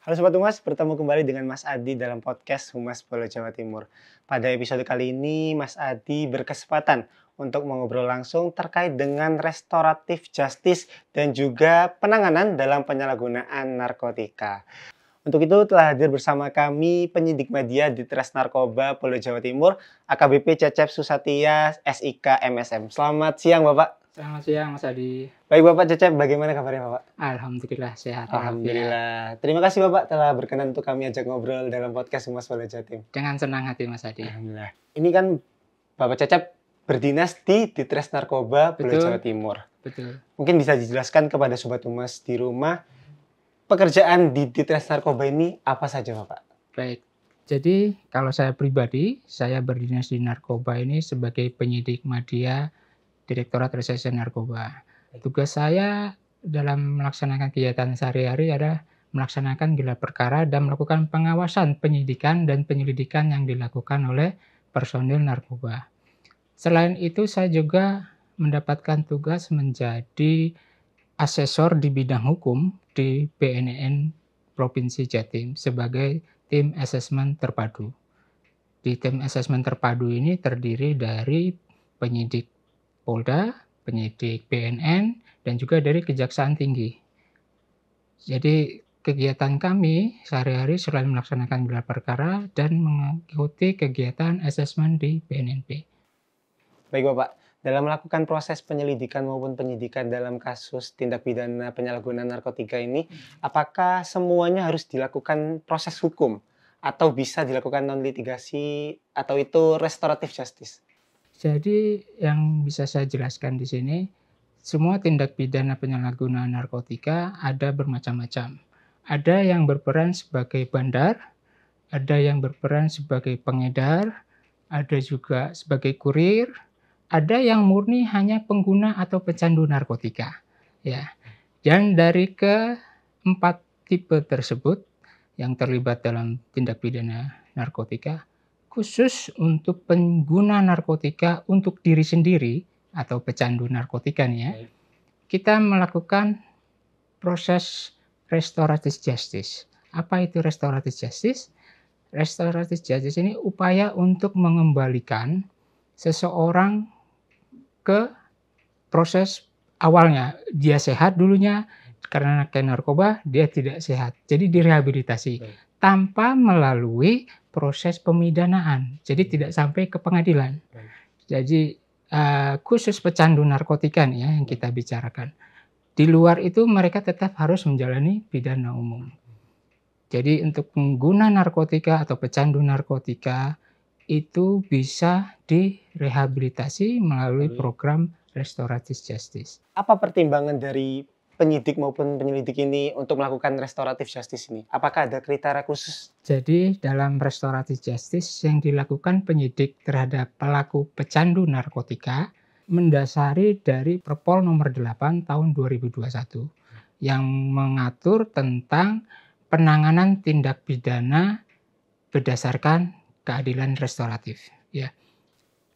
Halo Sobat Humas, bertemu kembali dengan Mas Adi dalam podcast Humas Polda Jawa Timur. Pada episode kali ini, Mas Adi berkesempatan untuk mengobrol langsung terkait dengan restoratif justice dan juga penanganan dalam penyalahgunaan narkotika. Untuk itu telah hadir bersama kami penyidik media di Tres Narkoba Polda Jawa Timur, AKBP Cecep Susatya, SIK MSM. Selamat siang Bapak. Selamat siang Mas Adi. Baik Bapak Cecep, bagaimana kabarnya Bapak? Alhamdulillah sehat. Alhamdulillah. Terima kasih Bapak telah berkenan untuk kami ajak ngobrol dalam podcast Humas Polda Jawa Timur. Dengan senang hati Mas Adi. Alhamdulillah. Ini kan Bapak Cecep berdinas di Ditres Narkoba Polda Jawa Timur. Betul. Mungkin bisa dijelaskan kepada Sobat Humas di rumah, pekerjaan di Ditres Narkoba ini apa saja Bapak? Baik. Jadi kalau saya pribadi, saya berdinas di narkoba ini sebagai penyidik media Direktorat Reserse Narkoba. Tugas saya dalam melaksanakan kegiatan sehari-hari adalah melaksanakan gelar perkara dan melakukan pengawasan penyidikan dan penyelidikan yang dilakukan oleh personil narkoba. Selain itu, saya juga mendapatkan tugas menjadi asesor di bidang hukum di BNN Provinsi Jatim sebagai tim asesmen terpadu. Di tim asesmen terpadu ini terdiri dari penyidik Polda, penyidik BNN, dan juga dari Kejaksaan Tinggi. Jadi kegiatan kami sehari-hari selain melaksanakan gelar perkara dan mengikuti kegiatan asesmen di BNNP. Baik Bapak, dalam melakukan proses penyelidikan maupun penyidikan dalam kasus tindak pidana penyalahgunaan narkotika ini, apakah semuanya harus dilakukan proses hukum atau bisa dilakukan non-litigasi atau itu restoratif justice? Jadi yang bisa saya jelaskan di sini, semua tindak pidana penyalahgunaan narkotika ada bermacam-macam. Ada yang berperan sebagai bandar, ada yang berperan sebagai pengedar, ada juga sebagai kurir, ada yang murni hanya pengguna atau pecandu narkotika. Ya. Dan dari keempat tipe tersebut yang terlibat dalam tindak pidana narkotika, khusus untuk pengguna narkotika untuk diri sendiri atau pecandu narkotika nih ya, kita melakukan proses restoratif justice. Apa itu restoratif justice? Restoratif justice ini upaya untuk mengembalikan seseorang ke proses awalnya. Dia sehat dulunya, karena kena narkoba dia tidak sehat. Jadi direhabilitasi tanpa melalui proses pemidanaan. Jadi tidak sampai ke pengadilan. Jadi khusus pecandu narkotika nih ya yang kita bicarakan. Di luar itu mereka tetap harus menjalani pidana umum. Jadi untuk pengguna narkotika atau pecandu narkotika itu bisa direhabilitasi melalui program restoratif justice. Apa pertimbangan dari penyidik maupun penyelidik ini untuk melakukan restoratif justice ini? Apakah ada kriteria khusus? Jadi dalam restoratif justice yang dilakukan penyidik terhadap pelaku pecandu narkotika mendasari dari Perpol nomor 8 tahun 2021 yang mengatur tentang penanganan tindak pidana berdasarkan keadilan restoratif. Ya.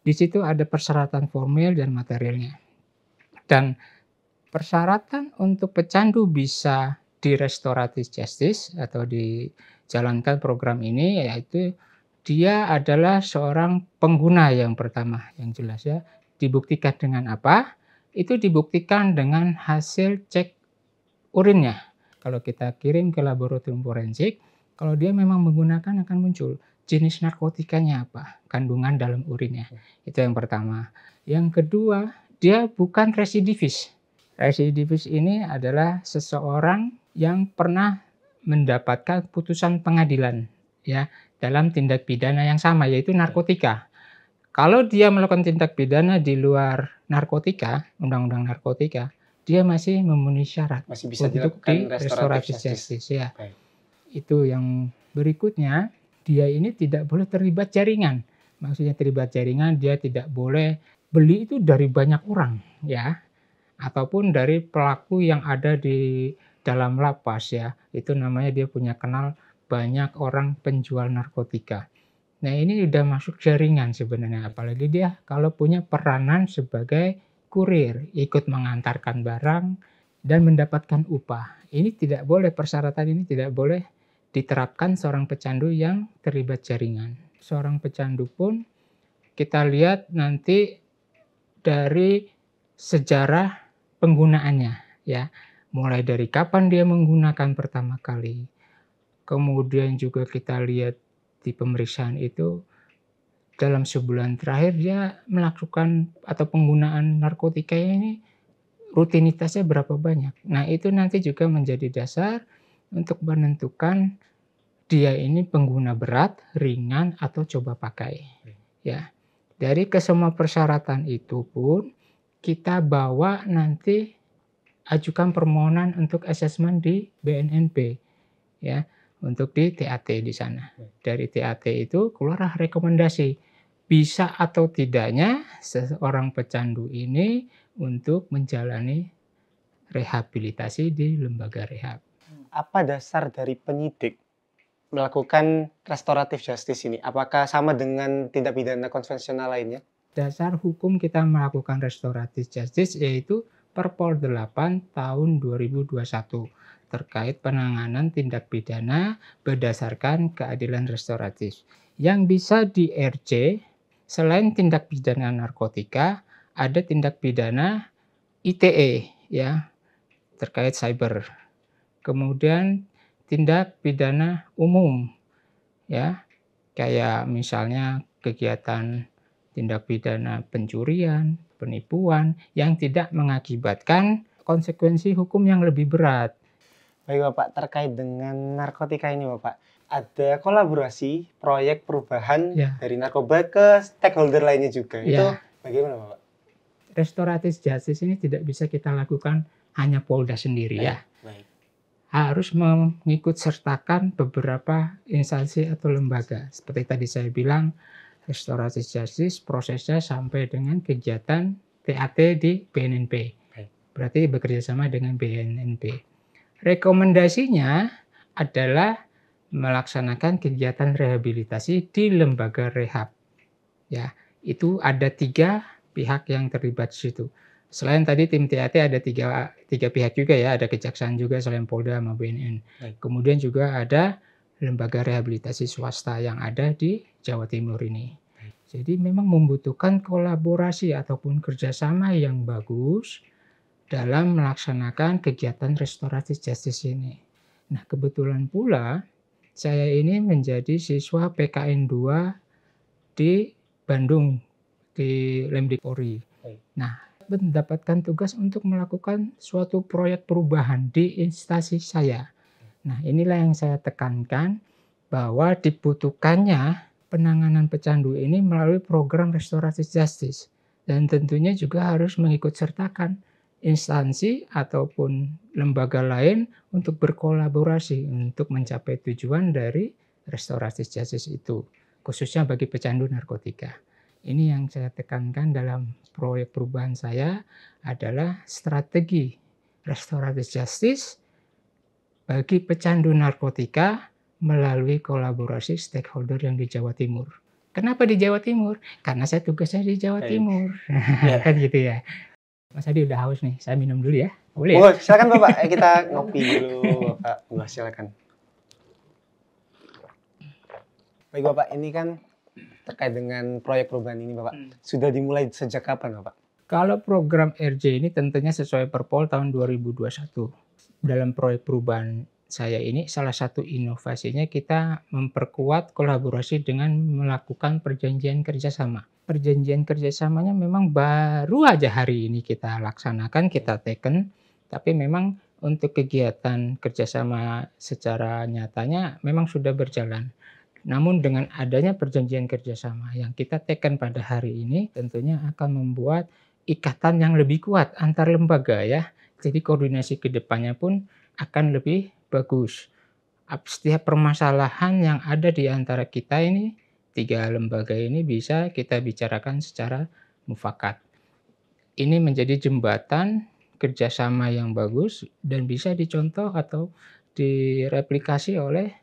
Di situ ada persyaratan formil dan materialnya. Dan persyaratan untuk pecandu bisa di restoratif justice atau dijalankan program ini yaitu dia adalah seorang pengguna yang pertama, yang jelas ya. Dibuktikan dengan apa? Itu dibuktikan dengan hasil cek urinnya. Kalau kita kirim ke laboratorium forensik, kalau dia memang menggunakan akan muncul jenis narkotikanya apa, kandungan dalam urinnya. Itu yang pertama. Yang kedua, dia bukan residivis. Residivis ini adalah seseorang yang pernah mendapatkan putusan pengadilan ya dalam tindak pidana yang sama yaitu narkotika. Kalau dia melakukan tindak pidana di luar narkotika, undang-undang narkotika, dia masih memenuhi syarat masih bisa untuk dilakukan di restoratif justice ya. Baik. Itu yang berikutnya, dia ini tidak boleh terlibat jaringan. Maksudnya terlibat jaringan, dia tidak boleh beli itu dari banyak orang ya. Ataupun dari pelaku yang ada di dalam lapas ya. Itu namanya dia punya kenal banyak orang penjual narkotika. Nah ini udah masuk jaringan sebenarnya. Apalagi dia kalau punya peranan sebagai kurir, ikut mengantarkan barang dan mendapatkan upah. Ini tidak boleh, persyaratan ini tidak boleh diterapkan seorang pecandu yang terlibat jaringan. Seorang pecandu pun kita lihat nanti dari sejarah penggunaannya, ya. Mulai dari kapan dia menggunakan pertama kali. Kemudian juga kita lihat di pemeriksaan itu dalam sebulan terakhir dia melakukan atau penggunaan narkotika ini rutinitasnya berapa banyak. Nah, itu nanti juga menjadi dasar untuk menentukan dia ini pengguna berat, ringan, atau coba pakai. Ya. Dari kesemua persyaratan itu pun kita bawa nanti ajukan permohonan untuk asesmen di BNNB, ya, untuk di TAT di sana. Dari TAT itu keluarlah rekomendasi bisa atau tidaknya seorang pecandu ini untuk menjalani rehabilitasi di lembaga rehab. Apa dasar dari penyidik melakukan restoratif justice ini? Apakah sama dengan tindak pidana konvensional lainnya? Dasar hukum kita melakukan restoratif justice yaitu Perpol 8 tahun 2021 terkait penanganan tindak pidana berdasarkan keadilan restoratif. Yang bisa di RC selain tindak pidana narkotika ada tindak pidana ITE, ya, terkait cyber. Kemudian tindak pidana umum, ya, kayak misalnya kegiatan tindak pidana pencurian, penipuan yang tidak mengakibatkan konsekuensi hukum yang lebih berat. Baik Bapak, terkait dengan narkotika ini Bapak, ada kolaborasi proyek perubahan dari narkoba ke stakeholder lainnya juga. Itu bagaimana Bapak? Restoratif justice ini tidak bisa kita lakukan hanya Polda sendiri, ya. Harus mengikut sertakan beberapa instansi atau lembaga. Seperti tadi saya bilang, restoratif justice prosesnya sampai dengan kegiatan TAT di BNNB. Berarti bekerja sama dengan BNNB. Rekomendasinya adalah melaksanakan kegiatan rehabilitasi di lembaga rehab. Ya, itu ada 3 pihak yang terlibat di situ. Selain tadi tim TAT ada tiga pihak juga, ya, ada kejaksaan juga selain Polda sama BNN. Kemudian juga ada lembaga rehabilitasi swasta yang ada di Jawa Timur ini. Jadi memang membutuhkan kolaborasi ataupun kerjasama yang bagus dalam melaksanakan kegiatan restoratif justice ini. Nah, kebetulan pula saya ini menjadi siswa PKN 2 di Bandung, di Lemdik Polri. Nah, mendapatkan tugas untuk melakukan suatu proyek perubahan di instansi saya. Nah, inilah yang saya tekankan bahwa dibutuhkannya penanganan pecandu ini melalui program restoratif justice. Dan tentunya juga harus mengikut sertakan instansi ataupun lembaga lain untuk berkolaborasi untuk mencapai tujuan dari restoratif justice itu, khususnya bagi pecandu narkotika. Ini yang saya tekankan dalam proyek perubahan saya adalah strategi restoratif justice bagi pecandu narkotika melalui kolaborasi stakeholder yang di Jawa Timur. Kenapa di Jawa Timur? Karena saya tugasnya di Jawa Timur. Kan gitu ya. Mas Adi udah haus nih, saya minum dulu ya. Boleh ya? Silakan Bapak, kita ngopi dulu Bapak. Silakan. Baik Bapak, ini kan terkait dengan proyek perubahan ini Bapak. Sudah dimulai sejak kapan Bapak? Kalau program RJ ini tentunya sesuai Perpol tahun 2021. Dalam proyek perubahan saya ini salah satu inovasinya kita memperkuat kolaborasi dengan melakukan perjanjian kerjasama. Perjanjian kerjasamanya memang baru aja hari ini kita laksanakan, kita teken, tapi memang untuk kegiatan kerjasama secara nyatanya memang sudah berjalan. Namun dengan adanya perjanjian kerjasama yang kita teken pada hari ini tentunya akan membuat ikatan yang lebih kuat antar lembaga, ya. Jadi koordinasi ke depannya pun akan lebih bagus. Setiap permasalahan yang ada di antara kita ini, 3 lembaga ini bisa kita bicarakan secara mufakat. Ini menjadi jembatan kerjasama yang bagus dan bisa dicontoh atau direplikasi oleh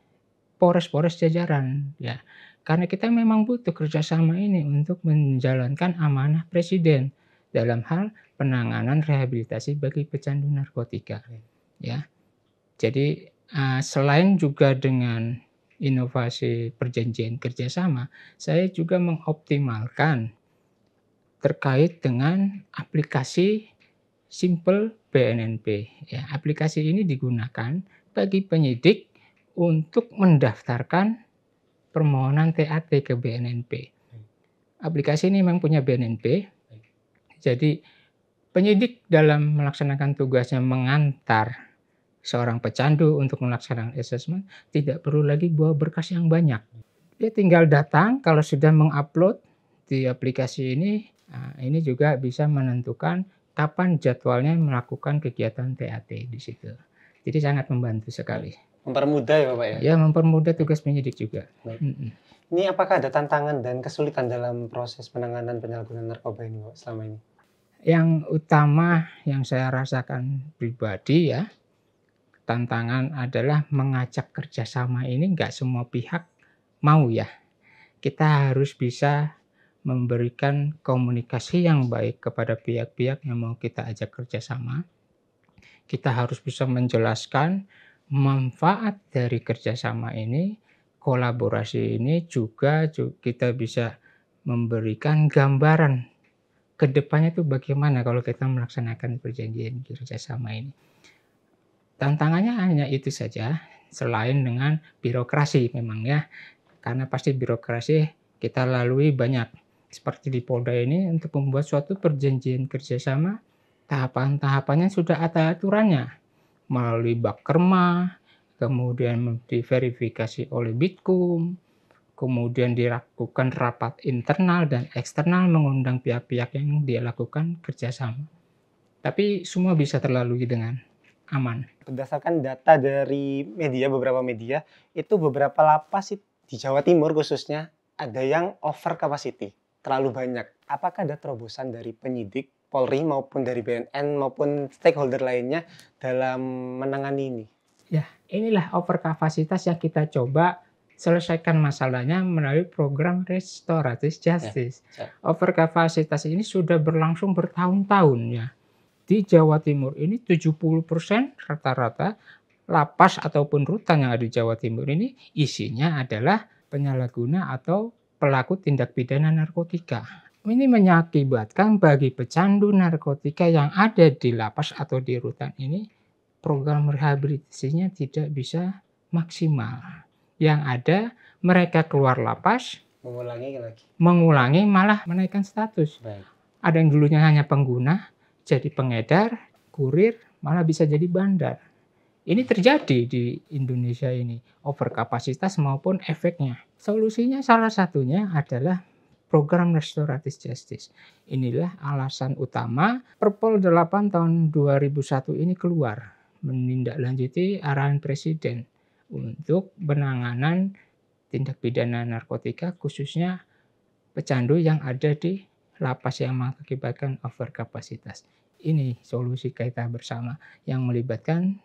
polres-polres jajaran, ya. Karena kita memang butuh kerjasama ini untuk menjalankan amanah Presiden dalam hal penanganan rehabilitasi bagi pecandu narkotika, ya. Jadi Selain juga dengan inovasi perjanjian kerjasama, saya juga mengoptimalkan terkait dengan aplikasi Simple BNNP. Ya, aplikasi ini digunakan bagi penyidik untuk mendaftarkan permohonan TAT ke BNNP. Aplikasi ini memang punya BNNP, jadi penyidik dalam melaksanakan tugasnya mengantar seorang pecandu untuk melaksanakan asesmen, tidak perlu lagi bawa berkas yang banyak. Dia tinggal datang, kalau sudah mengupload di aplikasi ini juga bisa menentukan kapan jadwalnya melakukan kegiatan TAT di situ. Jadi sangat membantu sekali. Mempermudah ya Bapak ya? Ya, mempermudah tugas penyidik juga. Ini apakah ada tantangan dan kesulitan dalam proses penanganan penyalahgunaan narkoba ini Bapak, selama ini? Yang utama yang saya rasakan pribadi ya, tantangan adalah mengajak kerjasama ini nggak semua pihak mau ya. Kita harus bisa memberikan komunikasi yang baik kepada pihak-pihak yang mau kita ajak kerjasama. Kita harus bisa menjelaskan manfaat dari kerjasama ini, kolaborasi ini juga kita bisa memberikan gambaran ke depannya itu bagaimana kalau kita melaksanakan perjanjian kerjasama ini. Tantangannya hanya itu saja, selain dengan birokrasi memang ya, karena pasti birokrasi kita lalui banyak. Seperti di Polda ini untuk membuat suatu perjanjian kerjasama, tahapan-tahapannya sudah ada aturannya. Melalui Bakerma, kemudian diverifikasi oleh Bitkum, kemudian dilakukan rapat internal dan eksternal mengundang pihak-pihak yang dia lakukan kerjasama. Tapi semua bisa terlalui dengan aman. Berdasarkan data dari beberapa media, itu beberapa lapas di Jawa Timur khususnya ada yang over capacity. Terlalu banyak. Apakah ada terobosan dari penyidik, Polri maupun dari BNN maupun stakeholder lainnya dalam menangani ini? Ya, inilah over kapasitas yang kita coba selesaikan masalahnya melalui program Restoratif Justice. Over kapasitas ini sudah berlangsung bertahun-tahun ya. Di Jawa Timur ini 70% rata-rata lapas ataupun rutan yang ada di Jawa Timur ini isinya adalah penyalahguna atau pelaku tindak pidana narkotika. Ini mengakibatkan bagi pecandu narkotika yang ada di lapas atau di rutan ini, program rehabilitasinya tidak bisa maksimal. Yang ada mereka keluar lapas, mengulangi malah menaikkan status. Ada yang dulunya hanya pengguna, jadi pengedar, kurir, malah bisa jadi bandar. Ini terjadi di Indonesia ini, overkapasitas maupun efeknya. Solusinya salah satunya adalah program Restoratif Justice. Inilah alasan utama Perpol 8 tahun 2001 ini keluar, menindaklanjuti arahan Presiden untuk penanganan tindak pidana narkotika khususnya pecandu yang ada di lapas yang mengakibatkan overkapasitas. Ini solusi kita bersama yang melibatkan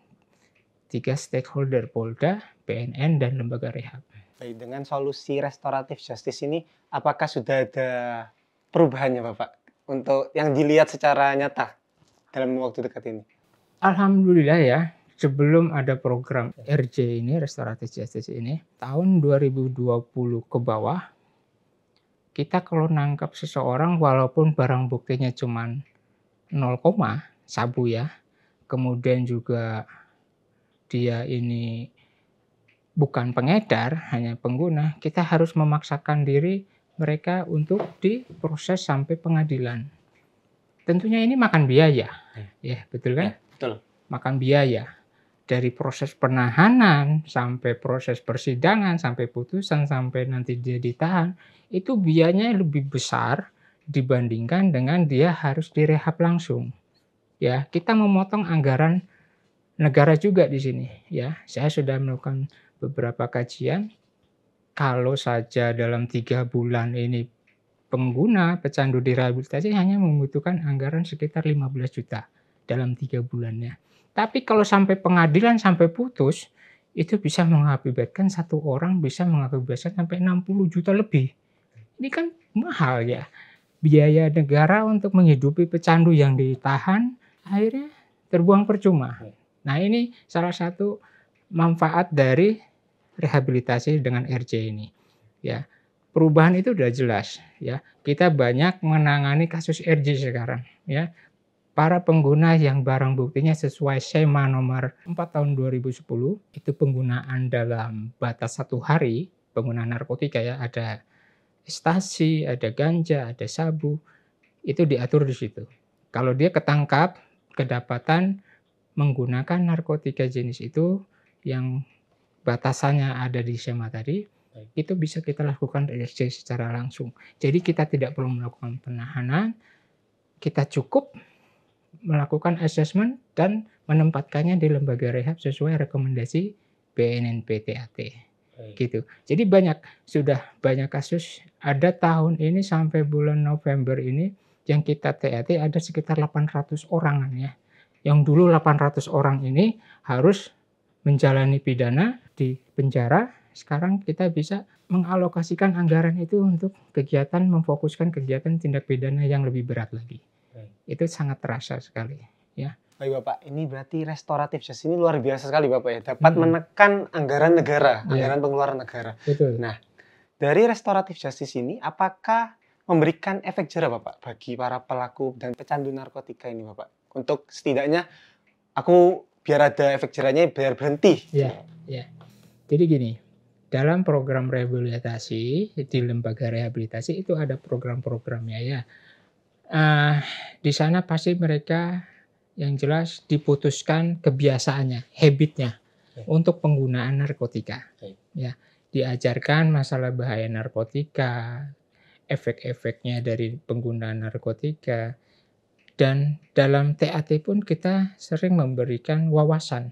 3 stakeholder, Polda, BNN, dan lembaga rehab. Baik, dengan solusi restoratif justice ini, apakah sudah ada perubahannya Bapak untuk yang dilihat secara nyata dalam waktu dekat ini? Alhamdulillah ya, sebelum ada program RJ ini, Restoratif Justice ini, tahun 2020 ke bawah, kita kalau nangkap seseorang walaupun barang buktinya cuma 0, sabu ya, kemudian juga dia ini bukan pengedar, hanya pengguna, kita harus memaksakan diri mereka untuk diproses sampai pengadilan. Tentunya ini makan biaya, ya betul kan? Ya, betul. Makan biaya. Dari proses penahanan, sampai proses persidangan, sampai putusan, sampai nanti dia ditahan, itu biayanya lebih besar dibandingkan dengan dia harus direhab langsung. Ya, kita memotong anggaran negara juga di sini ya. Saya sudah melakukan beberapa kajian. Kalau saja dalam 3 bulan ini pengguna pecandu direhabilitasi hanya membutuhkan anggaran sekitar 15 juta dalam 3 bulannya. Tapi kalau sampai pengadilan sampai putus, itu bisa mengakibatkan satu orang bisa mengakibatkan sampai 60 juta lebih. Ini kan mahal ya. Biaya negara untuk menghidupi pecandu yang ditahan akhirnya terbuang percuma. Nah, ini salah satu manfaat dari rehabilitasi dengan RJ ini. Ya, perubahan itu udah jelas. Ya, kita banyak menangani kasus RJ sekarang. Ya, para pengguna yang barang buktinya sesuai SEMA nomor 4 tahun 2010 itu penggunaan dalam batas 1 hari penggunaan narkotika ya, ada ekstasi, ada ganja, ada sabu, itu diatur di situ. Kalau dia ketangkap, kedapatan menggunakan narkotika jenis itu yang batasannya ada di SEMA tadi, itu bisa kita lakukan RJ secara langsung. Jadi kita tidak perlu melakukan penahanan, kita cukup melakukan asesmen dan menempatkannya di lembaga rehab sesuai rekomendasi BNNP TAT. Gitu. Jadi sudah banyak kasus, ada tahun ini sampai bulan November ini yang kita TAT ada sekitar 800 orangan ya. Yang dulu 800 orang ini harus menjalani pidana di penjara, sekarang kita bisa mengalokasikan anggaran itu untuk kegiatan, memfokuskan kegiatan tindak pidana yang lebih berat lagi. Itu sangat terasa sekali ya. Baik Bapak, ini berarti restoratif justice ini luar biasa sekali Bapak ya, dapat menekan anggaran negara, anggaran pengeluaran negara. Betul. Nah, dari restoratif justice ini apakah memberikan efek jera Bapak bagi para pelaku dan pecandu narkotika ini Bapak? Untuk setidaknya aku biar ada efek jerahnya biar berhenti. Ya. Jadi gini, dalam program rehabilitasi di lembaga rehabilitasi itu ada program-programnya ya. Di sana pasti mereka yang jelas diputuskan kebiasaannya, habitnya untuk penggunaan narkotika. Ya, diajarkan masalah bahaya narkotika, efek-efeknya dari penggunaan narkotika, dan dalam TAT pun kita sering memberikan wawasan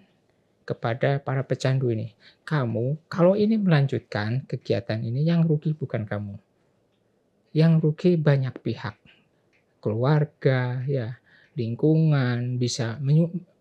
kepada para pecandu ini. Kamu kalau ini melanjutkan kegiatan ini, yang rugi bukan kamu, yang rugi banyak pihak. Keluarga, ya, lingkungan,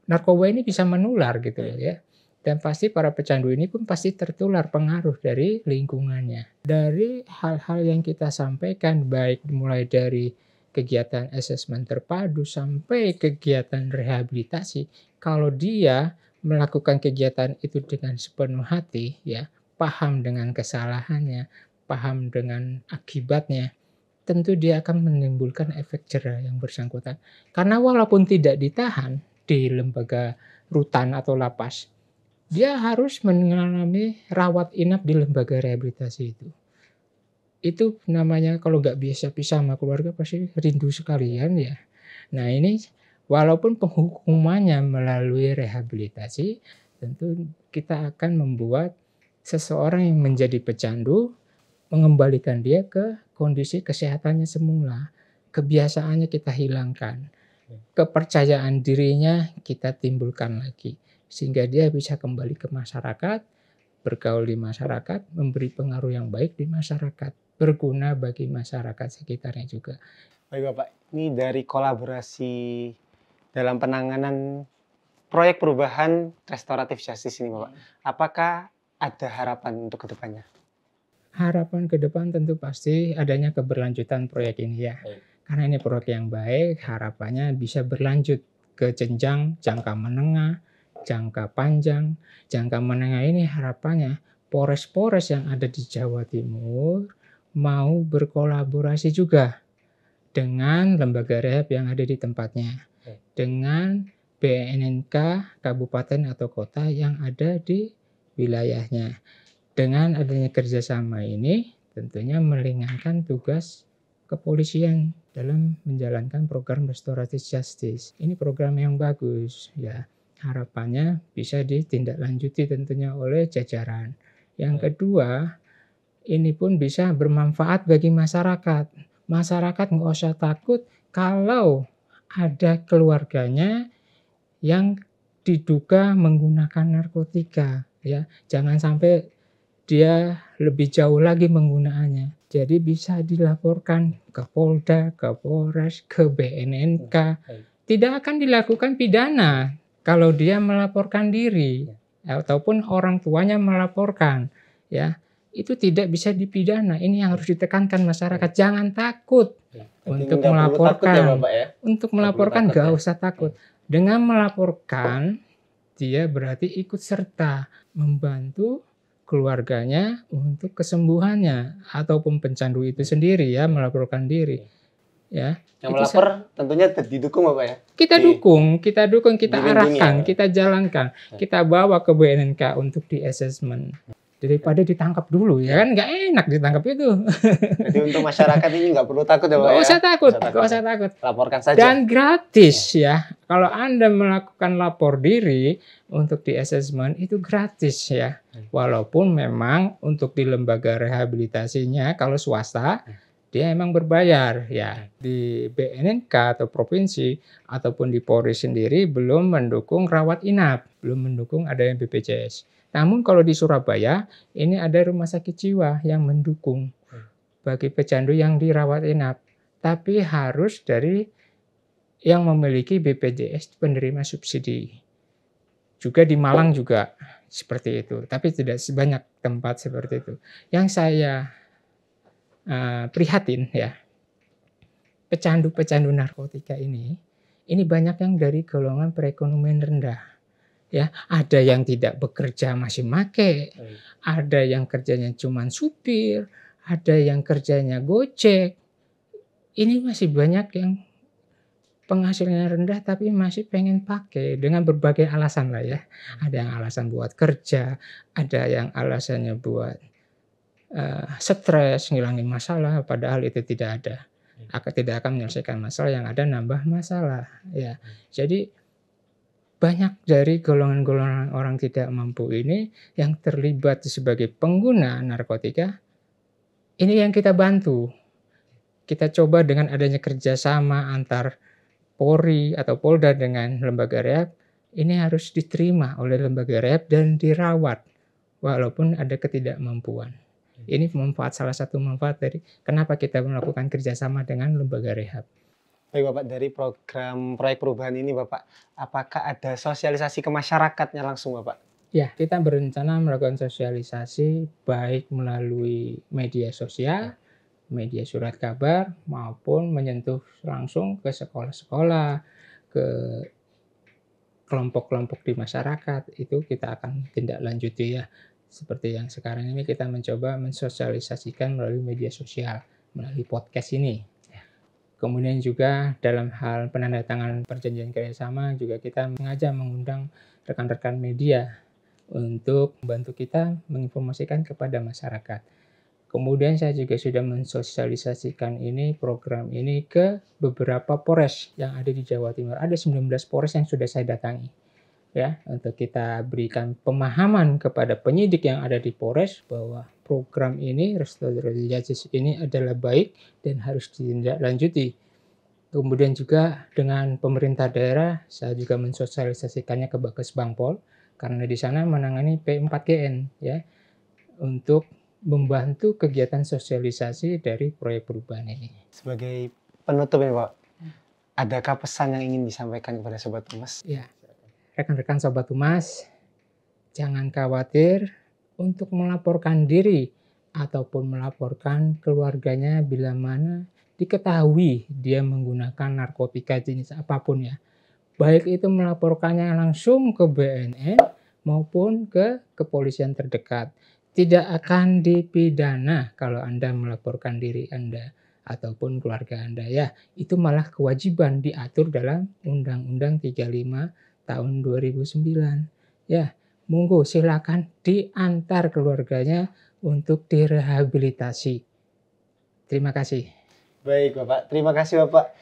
narkoba ini bisa menular gitu ya. Dan pasti para pecandu ini pun pasti tertular pengaruh dari lingkungannya. Dari hal-hal yang kita sampaikan, baik mulai dari kegiatan asesmen terpadu sampai kegiatan rehabilitasi, kalau dia melakukan kegiatan itu dengan sepenuh hati, ya, paham dengan kesalahannya, paham dengan akibatnya, tentu dia akan menimbulkan efek jera yang bersangkutan. Karena walaupun tidak ditahan di lembaga rutan atau lapas, dia harus mengalami rawat inap di lembaga rehabilitasi itu. Itu namanya kalau nggak biasa pisah sama keluarga pasti rindu sekalian ya. Nah ini walaupun penghukumannya melalui rehabilitasi, tentu kita akan membuat seseorang yang menjadi pecandu, mengembalikan dia ke kondisi kesehatannya semula. Kebiasaannya kita hilangkan. Kepercayaan dirinya kita timbulkan lagi. Sehingga dia bisa kembali ke masyarakat, bergaul di masyarakat, memberi pengaruh yang baik di masyarakat. Berguna bagi masyarakat sekitarnya juga. Baik Bapak, ini dari kolaborasi dalam penanganan proyek perubahan restoratif justice ini Bapak, apakah ada harapan untuk kedepannya? Harapan ke depan tentu pasti adanya keberlanjutan proyek ini ya. Karena ini proyek yang baik, harapannya bisa berlanjut ke jenjang jangka menengah, jangka panjang. Jangka menengah ini harapannya Polres-polres yang ada di Jawa Timur mau berkolaborasi juga dengan lembaga rehab yang ada di tempatnya, dengan BNNK kabupaten atau kota yang ada di wilayahnya. Dengan adanya kerjasama ini tentunya meringankan tugas kepolisian dalam menjalankan program restoratif justice. Ini program yang bagus ya. Harapannya bisa ditindaklanjuti tentunya oleh jajaran. Yang kedua, ini pun bisa bermanfaat bagi masyarakat. Masyarakat nggak usah takut kalau ada keluarganya yang diduga menggunakan narkotika ya. Jangan sampai dia lebih jauh lagi penggunaannya. Jadi bisa dilaporkan ke Polda, ke Polres, ke BNNK. Tidak akan dilakukan pidana kalau dia melaporkan diri ataupun orang tuanya melaporkan ya. Itu tidak bisa dipidana. Ini yang harus ditekankan masyarakat. Jangan takut untuk melaporkan. Takut ya, Bapak, ya? Untuk melaporkan nggak usah takut. Dengan melaporkan dia berarti ikut serta membantu keluarganya untuk kesembuhannya, ataupun pencandu itu sendiri ya melaporkan diri. Ya, Yang melapor tentunya didukung Bapak ya? kita dukung, kita arahkan, ya? kita jalankan, kita bawa ke BNNK untuk di assessment. Daripada ditangkap dulu ya kan, nggak enak ditangkap itu. Jadi untuk masyarakat ini nggak perlu takut ya Pak Nggak ya? usah takut, nggak usah takut. Laporkan saja. Dan gratis ya. Kalau Anda melakukan lapor diri untuk di assessment itu gratis ya. Walaupun memang untuk di lembaga rehabilitasinya kalau swasta dia emang berbayar ya. Di BNNK atau provinsi ataupun di Polri sendiri belum mendukung rawat inap, belum mendukung adanya BPJS. Namun kalau di Surabaya ini ada rumah sakit jiwa yang mendukung bagi pecandu yang dirawat inap, tapi harus dari yang memiliki BPJS penerima subsidi. Juga di Malang juga seperti itu, tapi tidak sebanyak tempat seperti itu. Yang saya prihatin ya, pecandu-pecandu narkotika ini banyak yang dari golongan perekonomian rendah. Ya, ada yang tidak bekerja masih make, ada yang kerjanya cuma supir, ada yang kerjanya gojek. Ini masih banyak yang penghasilannya rendah tapi masih pengen pakai dengan berbagai alasan lah ya. Ada yang alasan buat kerja, ada yang alasannya buat stres, ngilangin masalah, padahal itu tidak ada. Tidak akan menyelesaikan masalah, yang ada nambah masalah. Ya, jadi banyak dari golongan-golongan orang tidak mampu ini yang terlibat sebagai pengguna narkotika, ini yang kita bantu. Kita coba dengan adanya kerjasama antar Polri atau Polda dengan lembaga rehab, ini harus diterima oleh lembaga rehab dan dirawat walaupun ada ketidakmampuan. Ini salah satu manfaat dari kenapa kita melakukan kerjasama dengan lembaga rehab. Baik Bapak, dari program proyek perubahan ini Bapak, apakah ada sosialisasi ke masyarakatnya langsung Bapak? Ya, kita berencana melakukan sosialisasi baik melalui media sosial, media surat kabar, maupun menyentuh langsung ke sekolah-sekolah, ke kelompok-kelompok di masyarakat. Itu kita akan tindak lanjuti ya. Seperti yang sekarang ini kita mencoba mensosialisasikan melalui media sosial, melalui podcast ini. Kemudian juga dalam hal penandatanganan perjanjian kerjasama juga kita mengundang rekan-rekan media untuk membantu kita menginformasikan kepada masyarakat. Kemudian saya juga sudah mensosialisasikan program ini ke beberapa Polres yang ada di Jawa Timur. Ada 19 Polres yang sudah saya datangi. Ya, untuk kita berikan pemahaman kepada penyidik yang ada di Polres bahwa program ini, restoratif justice ini adalah baik dan harus ditindaklanjuti. Kemudian juga dengan pemerintah daerah, saya juga mensosialisasikannya ke Bakes Bangpol, karena di sana menangani P4GN ya, untuk membantu kegiatan sosialisasi dari proyek perubahan ini. Sebagai penutup ya Pak, adakah pesan yang ingin disampaikan kepada Sobat Humas? Ya, rekan-rekan Sobat Humas, jangan khawatir untuk melaporkan diri ataupun melaporkan keluarganya bila mana diketahui dia menggunakan narkotika jenis apapun ya. Baik itu melaporkannya langsung ke BNN maupun ke kepolisian terdekat. Tidak akan dipidana kalau Anda melaporkan diri Anda ataupun keluarga Anda ya. Itu malah kewajiban diatur dalam Undang-Undang 35 tahun 2009. Ya, monggo silakan diantar keluarganya untuk direhabilitasi. Terima kasih. Baik Bapak, terima kasih Bapak.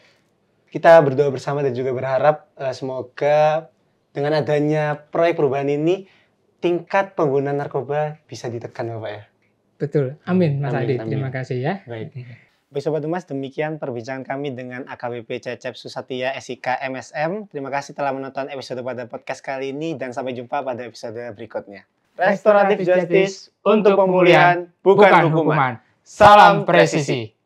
Kita berdoa bersama dan juga berharap semoga dengan adanya proyek perubahan ini tingkat pengguna narkoba bisa ditekan Bapak ya. Betul, amin Mas Adi, terima kasih ya. Baik. Baik Sobat Humas, demikian perbincangan kami dengan AKBP Cecep Susatya SIK MSM. Terima kasih telah menonton episode pada podcast kali ini dan sampai jumpa pada episode berikutnya. Restoratif Justice untuk pemulihan, bukan hukuman. Salam presisi.